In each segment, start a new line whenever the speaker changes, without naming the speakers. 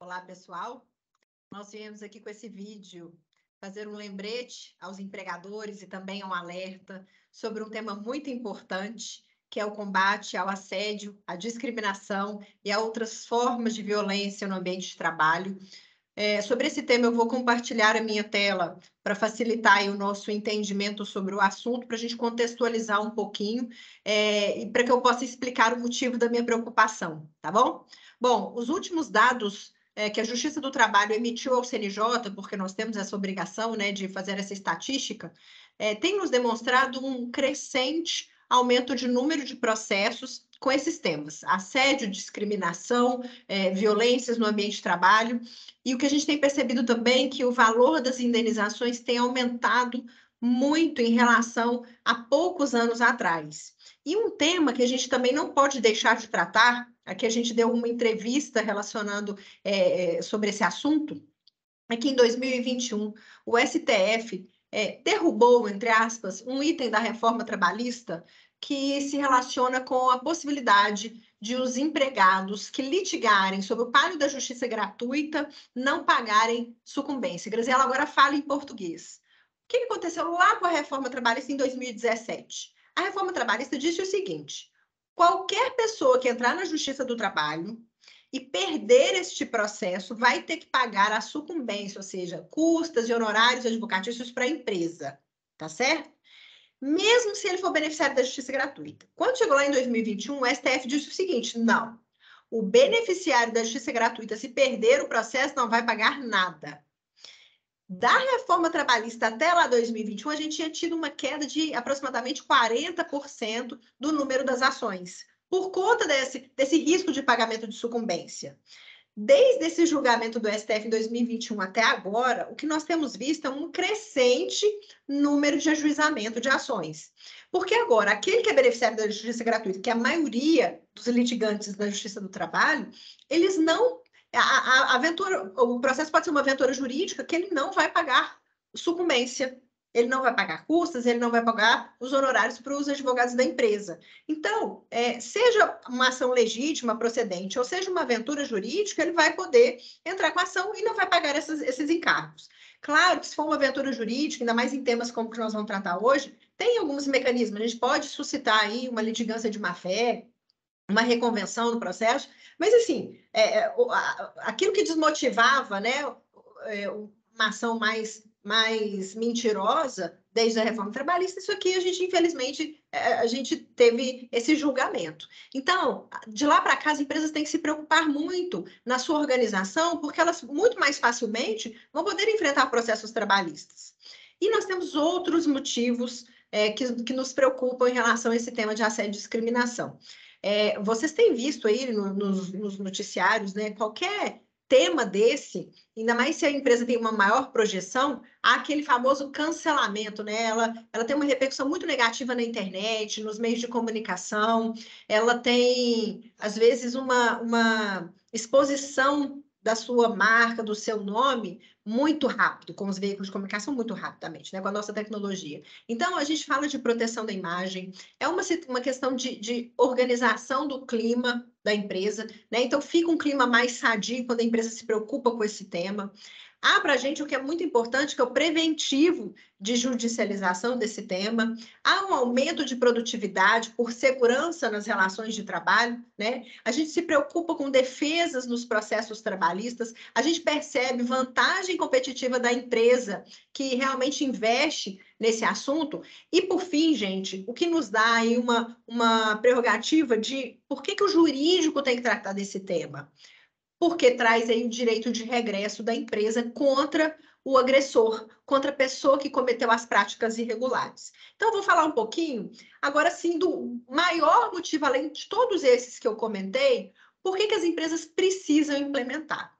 Olá, pessoal. Nós viemos aqui com esse vídeo fazer um lembrete aos empregadores e também um alerta sobre um tema muito importante, que é o combate ao assédio, à discriminação e a outras formas de violência no ambiente de trabalho. Sobre esse tema, eu vou compartilhar a minha tela para facilitar aí o nosso entendimento sobre o assunto, para a gente contextualizar um pouquinho e para que eu possa explicar o motivo da minha preocupação, tá bom? Bom, os últimos dados que a Justiça do Trabalho emitiu ao CNJ, porque nós temos essa obrigação, né, de fazer essa estatística, tem nos demonstrado um crescente aumento de número de processos com esses temas: assédio, discriminação, violências no ambiente de trabalho. E o que a gente tem percebido também é que o valor das indenizações tem aumentado muito em relação a poucos anos atrás. E um tema que a gente também não pode deixar de tratar, aqui a gente deu uma entrevista relacionando sobre esse assunto, é que em 2021 o STF derrubou, entre aspas, um item da reforma trabalhista que se relaciona com a possibilidade de os empregados que litigarem sobre o pago da justiça gratuita não pagarem sucumbência. Graziela agora fala em português. O que aconteceu lá com a reforma trabalhista em 2017? A reforma trabalhista disse o seguinte: qualquer pessoa que entrar na Justiça do Trabalho e perder este processo vai ter que pagar a sucumbência, ou seja, custas e honorários advocatícios para a empresa, tá certo? Mesmo se ele for beneficiário da justiça gratuita. Quando chegou lá em 2021, o STF disse o seguinte: não, o beneficiário da justiça gratuita, se perder o processo, não vai pagar nada. Da reforma trabalhista até lá 2021, a gente tinha tido uma queda de aproximadamente 40% do número das ações, por conta desse risco de pagamento de sucumbência. Desde esse julgamento do STF em 2021 até agora, o que nós temos visto é um crescente número de ajuizamento de ações. Porque agora, aquele que é beneficiário da justiça gratuita, que é a maioria dos litigantes da Justiça do Trabalho, eles não... o processo pode ser uma aventura jurídica que ele não vai pagar sucumbência, ele não vai pagar custas, ele não vai pagar os honorários para os advogados da empresa. Então, seja uma ação legítima, procedente, ou seja uma aventura jurídica, ele vai poder entrar com a ação e não vai pagar esses encargos. Claro que se for uma aventura jurídica, ainda mais em temas como que nós vamos tratar hoje, tem alguns mecanismos. A gente pode suscitar aí uma litigância de má-fé, uma reconvenção no processo, mas assim, aquilo que desmotivava, né, uma ação mais mentirosa desde a reforma trabalhista, isso aqui a gente, infelizmente, a gente teve esse julgamento. Então, de lá para cá, as empresas têm que se preocupar muito na sua organização, porque elas muito mais facilmente vão poder enfrentar processos trabalhistas. E nós temos outros motivos que nos preocupam em relação a esse tema de assédio e discriminação. Vocês têm visto aí nos noticiários, né, qualquer tema desse, ainda mais se a empresa tem uma maior projeção, há aquele famoso cancelamento, né? Ela tem uma repercussão muito negativa na internet, nos meios de comunicação, ela tem, às vezes, uma exposição da sua marca, do seu nome, muito rápido, com os veículos de comunicação muito rapidamente, né? Com a nossa tecnologia. Então, a gente fala de proteção da imagem, é uma questão de organização do clima da empresa, né? Então, fica um clima mais sadio quando a empresa se preocupa com esse tema. Há para a gente o que é muito importante, que é o preventivo de judicialização desse tema. Há um aumento de produtividade por segurança nas relações de trabalho, né? A gente se preocupa com defesas nos processos trabalhistas, a gente percebe vantagem competitiva da empresa que realmente investe nesse assunto. E, por fim, gente, o que nos dá aí uma prerrogativa de por que o jurídico tem que tratar desse tema? Porque traz aí o direito de regresso da empresa contra o agressor, contra a pessoa que cometeu as práticas irregulares. Então, eu vou falar um pouquinho, agora sim, do maior motivo, além de todos esses que eu comentei, por que as empresas precisam implementar.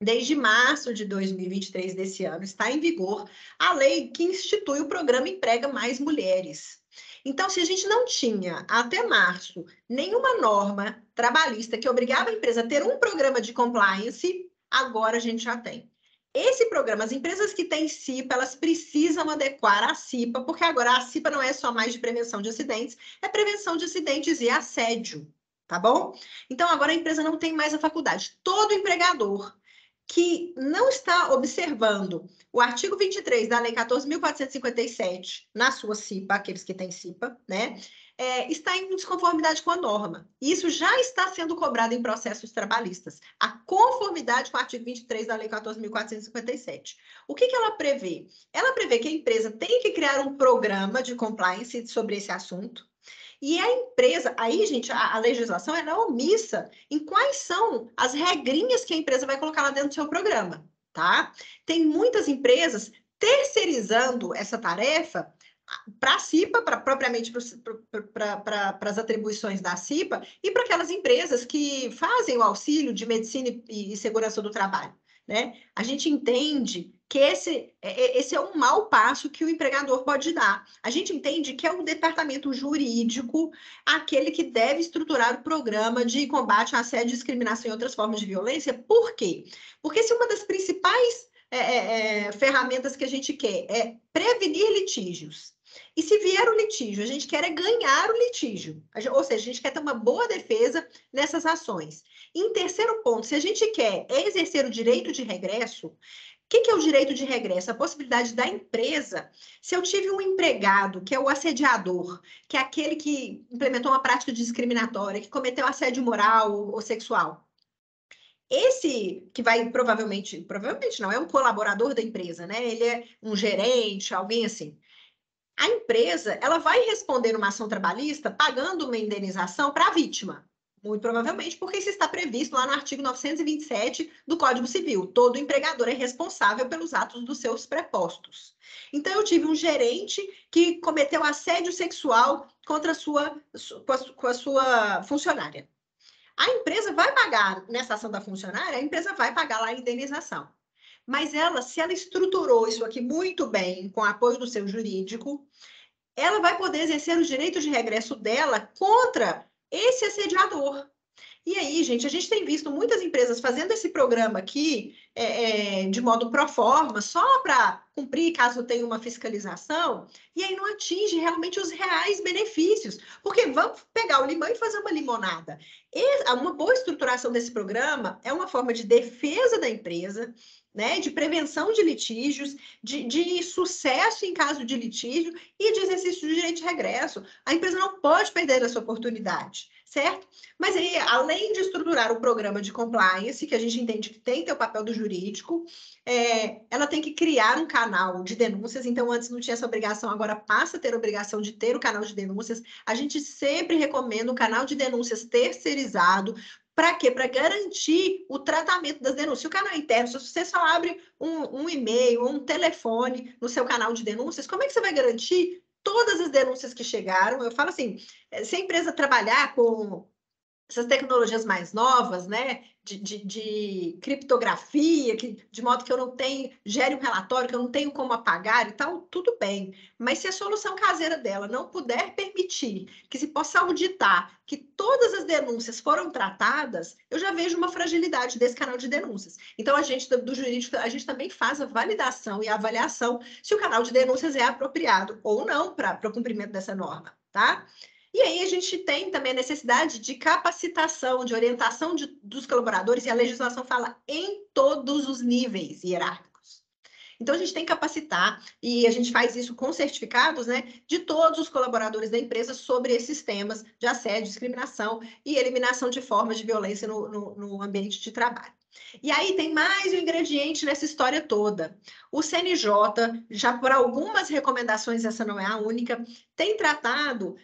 Desde março de 2023 desse ano, está em vigor a lei que institui o programa Emprega Mais Mulheres. Então, se a gente não tinha, até março, nenhuma norma trabalhista que obrigava a empresa a ter um programa de compliance, agora a gente já tem. Esse programa, as empresas que têm CIPA, elas precisam adequar a CIPA, porque agora a CIPA não é só mais de prevenção de acidentes, é prevenção de acidentes e assédio, tá bom? Então, agora a empresa não tem mais a faculdade. Todo empregador que não está observando o artigo 23 da Lei 14.457 na sua CIPA, aqueles que têm CIPA, né, está em desconformidade com a norma. E isso já está sendo cobrado em processos trabalhistas. A conformidade com o artigo 23 da Lei 14.457. O que ela prevê? Ela prevê que a empresa tem que criar um programa de compliance sobre esse assunto. E a empresa, aí, gente, a legislação ela é omissa em quais são as regrinhas que a empresa vai colocar lá dentro do seu programa, tá? Tem muitas empresas terceirizando essa tarefa para a CIPA, propriamente para as atribuições da CIPA, e para aquelas empresas que fazem o auxílio de medicina e segurança do trabalho, né? A gente entende que esse é um mau passo que o empregador pode dar. A gente entende que é o departamento jurídico aquele que deve estruturar o programa de combate à assédio, discriminação e outras formas de violência. Por quê? Porque se uma das principais ferramentas que a gente quer é prevenir litígios, e se vier o litígio, a gente quer é ganhar o litígio, ou seja, a gente quer ter uma boa defesa nessas ações. E em terceiro ponto, se a gente quer exercer o direito de regresso, o que é o direito de regresso? A possibilidade da empresa, se eu tive um empregado, que é o assediador, que é aquele que implementou uma prática discriminatória, que cometeu assédio moral ou sexual, esse que vai provavelmente não, é um colaborador da empresa, né? Ele é um gerente, alguém assim. A empresa, ela vai responder uma ação trabalhista pagando uma indenização para a vítima. Muito provavelmente porque isso está previsto lá no artigo 927 do Código Civil. Todo empregador é responsável pelos atos dos seus prepostos. Então, eu tive um gerente que cometeu assédio sexual contra com a sua funcionária. A empresa vai pagar, nessa ação da funcionária, a empresa vai pagar lá a indenização. Mas ela, se ela estruturou isso aqui muito bem, com apoio do seu jurídico, ela vai poder exercer o direito de regresso dela contra esse assediador. E aí, gente, a gente tem visto muitas empresas fazendo esse programa aqui de modo pro forma, só para cumprir caso tenha uma fiscalização, e aí não atinge realmente os reais benefícios. Porque vamos pegar o limão e fazer uma limonada. Uma boa estruturação desse programa é uma forma de defesa da empresa, né, de prevenção de litígios, de sucesso em caso de litígio e de exercício do direito de regresso. A empresa não pode perder essa oportunidade, certo? Mas aí, além de estruturar o programa de compliance, que a gente entende que tem que ter o papel do jurídico, ela tem que criar um canal de denúncias. Então, antes não tinha essa obrigação, agora passa a ter a obrigação de ter o canal de denúncias. A gente sempre recomenda um canal de denúncias terceirizado. Para quê? Para garantir o tratamento das denúncias. Se o canal é interno, se você só abre um e-mail ou um telefone no seu canal de denúncias, como é que você vai garantir todas as denúncias que chegaram? Eu falo assim, se a empresa trabalhar com essas tecnologias mais novas, né, de criptografia, de modo que eu não tenho, gere um relatório que eu não tenho como apagar e tal, tudo bem. Mas se a solução caseira dela não puder permitir que se possa auditar que todas as denúncias foram tratadas, eu já vejo uma fragilidade desse canal de denúncias. Então, a gente do jurídico, a gente também faz a validação e a avaliação se o canal de denúncias é apropriado ou não para o cumprimento dessa norma, tá? E aí a gente tem também a necessidade de capacitação, de orientação dos colaboradores, e a legislação fala em todos os níveis hierárquicos. Então, a gente tem que capacitar, e a gente faz isso com certificados, né, de todos os colaboradores da empresa sobre esses temas de assédio, discriminação e eliminação de formas de violência no ambiente de trabalho. E aí tem mais um ingrediente nessa história toda. O CNJ, já por algumas recomendações, essa não é a única, tem tratado,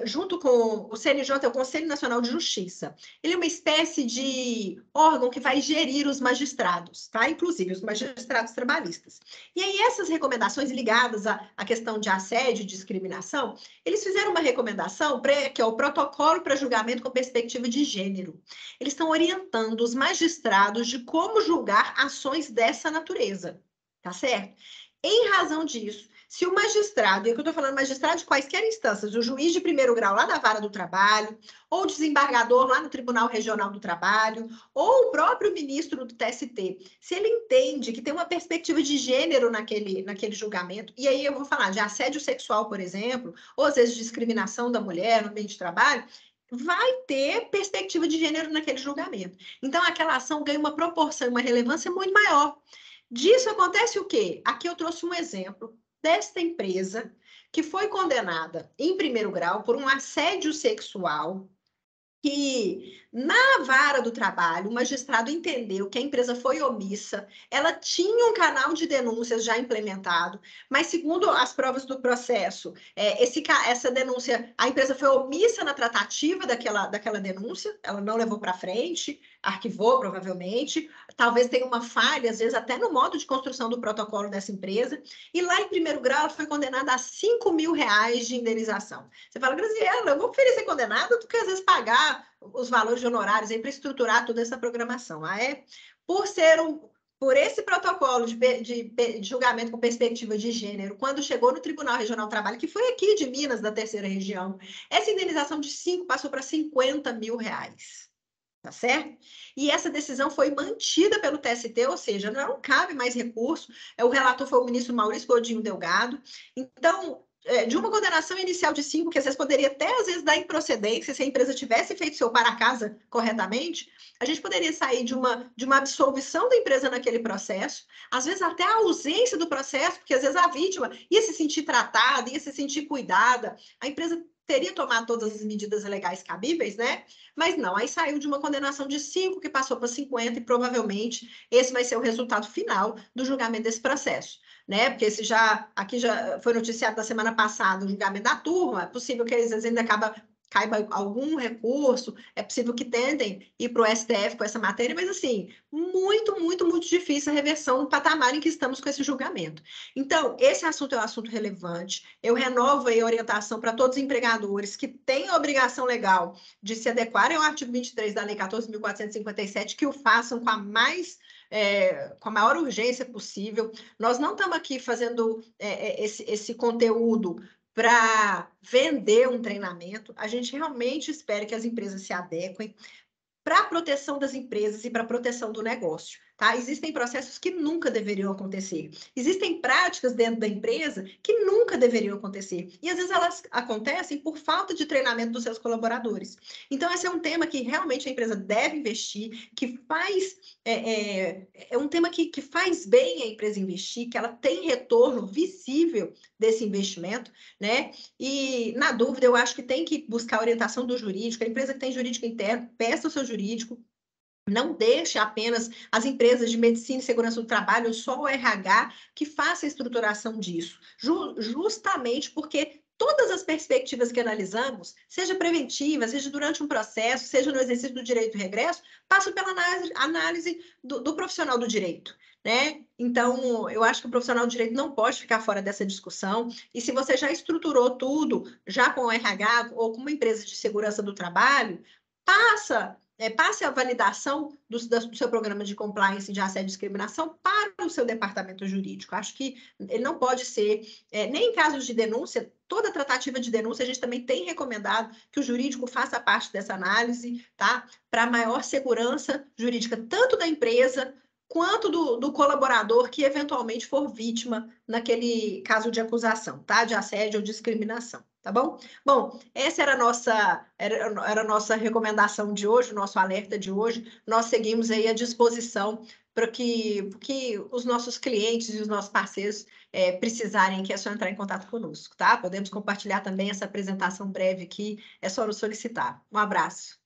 junto com o CNJ, é o Conselho Nacional de Justiça. Ele é uma espécie de órgão que vai gerir os magistrados, tá? Inclusive os magistrados trabalhistas. E aí essas recomendações ligadas à questão de assédio e discriminação, eles fizeram uma recomendação, que é o protocolo para julgamento com perspectiva de gênero. Eles estão orientando os magistrados de como julgar ações dessa natureza, tá certo? Em razão disso, se o magistrado, e aqui eu estou falando magistrado de quaisquer instâncias, o juiz de primeiro grau lá da Vara do Trabalho, ou o desembargador lá no Tribunal Regional do Trabalho, ou o próprio ministro do TST, se ele entende que tem uma perspectiva de gênero naquele julgamento, e aí eu vou falar de assédio sexual, por exemplo, ou às vezes discriminação da mulher no ambiente de trabalho, vai ter perspectiva de gênero naquele julgamento. Então, aquela ação ganha uma proporção e uma relevância muito maior. Disso acontece o quê? Aqui eu trouxe um exemplo desta empresa que foi condenada em primeiro grau por um assédio sexual que na vara do trabalho, o magistrado entendeu que a empresa foi omissa, ela tinha um canal de denúncias já implementado, mas segundo as provas do processo, essa denúncia, a empresa foi omissa na tratativa daquela denúncia, ela não levou para frente, arquivou provavelmente, talvez tenha uma falha, às vezes até no modo de construção do protocolo dessa empresa, e lá em primeiro grau ela foi condenada a R$ 5.000 de indenização. Você fala, Graziela, eu vou preferir ser condenada do que às vezes pagar os valores de honorários aí para estruturar toda essa programação. Por esse protocolo de julgamento com perspectiva de gênero, quando chegou no Tribunal Regional do Trabalho, que foi aqui de Minas, da terceira região, essa indenização de 5 passou para R$ 50.000. Tá certo? E essa decisão foi mantida pelo TST, ou seja, não cabe mais recurso. O relator foi o ministro Maurício Godinho Delgado. Então, de uma condenação inicial de 5, que às vezes poderia até às vezes dar improcedência se a empresa tivesse feito seu para-casa corretamente, a gente poderia sair de uma absolvição da empresa naquele processo, às vezes até a ausência do processo, porque às vezes a vítima ia se sentir tratada, ia se sentir cuidada, a empresa teria tomado todas as medidas legais cabíveis, né? Mas não, aí saiu de uma condenação de 5, que passou para 50, e provavelmente esse vai ser o resultado final do julgamento desse processo, né? Porque aqui já foi noticiado na semana passada o julgamento da turma, é possível que eles às vezes caiba algum recurso, é possível que tentem ir para o STF com essa matéria, mas assim, muito, muito, muito difícil a reversão no patamar em que estamos com esse julgamento. Então, esse assunto é um assunto relevante. Eu renovo aí a orientação para todos os empregadores que têm a obrigação legal de se adequarem ao artigo 23 da Lei 14.457, que o façam com a maior urgência possível. Nós não estamos aqui fazendo esse conteúdo para vender um treinamento. A gente realmente espera que as empresas se adequem para a proteção das empresas e para a proteção do negócio. Tá? Existem processos que nunca deveriam acontecer. Existem práticas dentro da empresa que nunca deveriam acontecer. E às vezes elas acontecem por falta de treinamento dos seus colaboradores. Então, esse é um tema que realmente a empresa deve investir, que faz. É um tema que faz bem a empresa investir, que ela tem retorno visível desse investimento, né? E, na dúvida, eu acho que tem que buscar a orientação do jurídico. A empresa que tem jurídico interno, peça o seu jurídico. Não deixe apenas as empresas de medicina e segurança do trabalho, ou só o RH, que faça a estruturação disso. Justamente porque todas as perspectivas que analisamos, seja preventiva, seja durante um processo, seja no exercício do direito do regresso, passam pela análise do profissional do direito. Né? Então, eu acho que o profissional do direito não pode ficar fora dessa discussão. E se você já estruturou tudo, já com o RH ou com uma empresa de segurança do trabalho, passe a validação do seu programa de compliance de assédio e discriminação para o seu departamento jurídico. Acho que ele não pode ser, nem em casos de denúncia, toda tratativa de denúncia, a gente também tem recomendado que o jurídico faça parte dessa análise, tá? Para maior segurança jurídica, tanto da empresa quanto do colaborador que eventualmente for vítima naquele caso de acusação, tá? De assédio ou discriminação, tá bom? Bom, essa era a nossa recomendação de hoje, o nosso alerta de hoje. Nós seguimos aí à disposição para que os nossos clientes e os nossos parceiros precisarem, que é só entrar em contato conosco, tá? Podemos compartilhar também essa apresentação breve aqui, é só nos solicitar. Um abraço.